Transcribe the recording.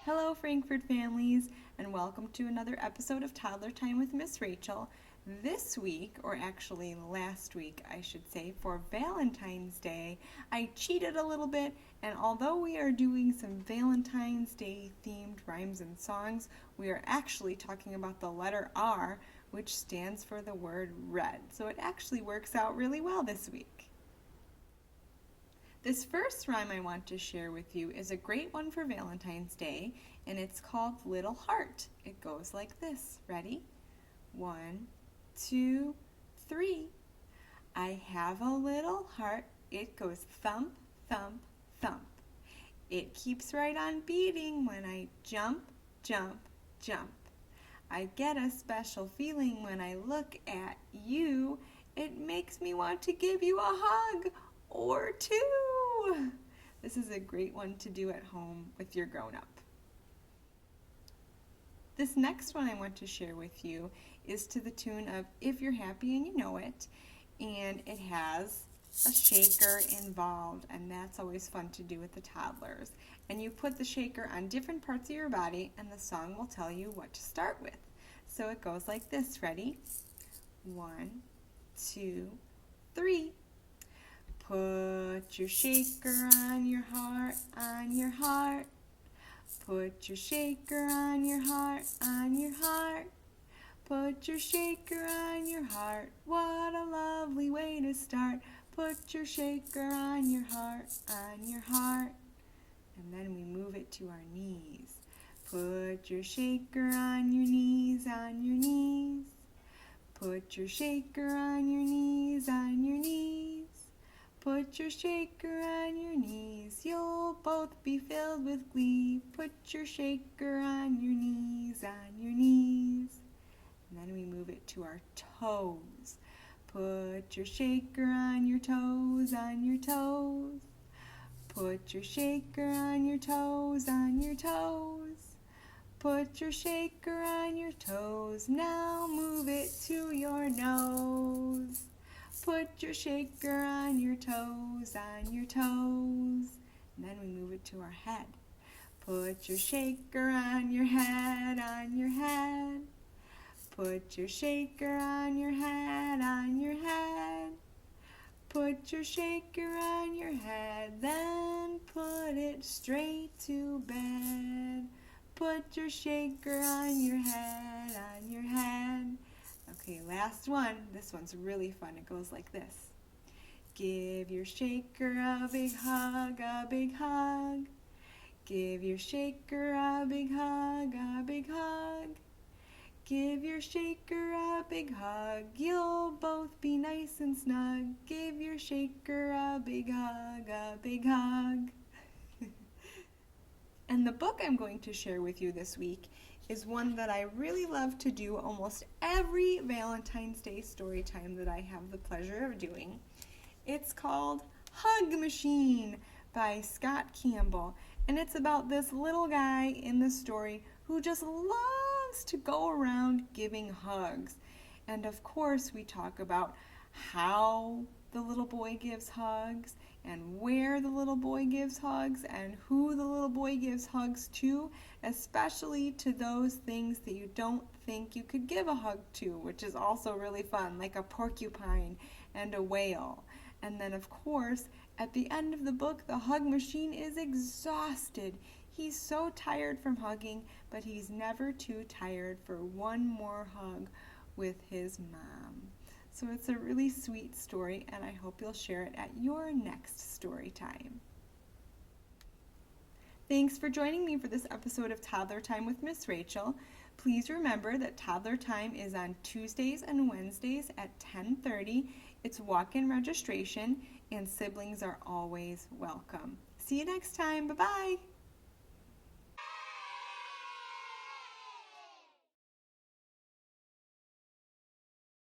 Hello, Frankfurt families, and welcome to another episode of Toddler Time with Miss Rachel. This week, or actually last week, I should say, for Valentine's Day, I cheated a little bit, and although we are doing some Valentine's Day themed rhymes and songs, we are actually talking about the letter R, which stands for the word red. So it actually works out really well this week. This first rhyme I want to share with you is a great one for Valentine's Day, and it's called Little Heart. It goes like this. Ready? 1, 2, 3. I have a little heart. It goes thump, thump, thump. It keeps right on beating when I jump, jump, jump. I get a special feeling when I look at you. It makes me want to give you a hug or two. This is a great one to do at home with your grown-up. This next one I want to share with you is to the tune of If You're Happy and You Know It, and it has a shaker involved, and that's always fun to do with the toddlers. And you put the shaker on different parts of your body, and the song will tell you what to start with. So it goes like this. Ready? 1, 2, 3. Put your shaker on your heart, on your heart. Put your shaker on your heart, on your heart. Put your shaker on your heart. What a lovely way to start. Put your shaker on your heart, on your heart. And then we move it to our knees. Put your shaker on your knees, on your knees. Put your shaker on your knees, on your knees. Put your shaker on your knees, you'll both be filled with glee. Put your shaker on your knees, on your knees. And then we move it to our toes. Put your shaker on your toes, on your toes. Put your shaker on your toes, on your toes. Put your shaker on your toes, now move it to your nose. Put your shaker on your toes, on your toes. And then we move it to our head. Put your shaker on your head, on your head. Put your shaker on your head, on your head. Put your shaker on your head, then put it straight to bed. Put your shaker on your head, on your head. Okay, last one. This one's really fun. It goes like this. Give your shaker a big hug, a big hug. Give your shaker a big hug, a big hug. Give your shaker a big hug. You'll both be nice and snug. Give your shaker a big hug, a big hug. And the book I'm going to share with you this week is one that I really love to do almost every Valentine's Day story time that I have the pleasure of doing. It's called Hug Machine by Scott Campbell, and it's about this little guy in the story who just loves to go around giving hugs. And of course we talk about how the little boy gives hugs and where the little boy gives hugs and who the little boy gives hugs to, especially to those things that you don't think you could give a hug to, which is also really fun, like a porcupine and a whale. And then of course, at the end of the book, the hug machine is exhausted. He's so tired from hugging, but he's never too tired for one more hug with his mom. So it's a really sweet story, and I hope you'll share it at your next story time. Thanks for joining me for this episode of Toddler Time with Miss Rachel. Please remember that Toddler Time is on Tuesdays and Wednesdays at 10:30. It's walk-in registration, and siblings are always welcome. See you next time. Bye-bye.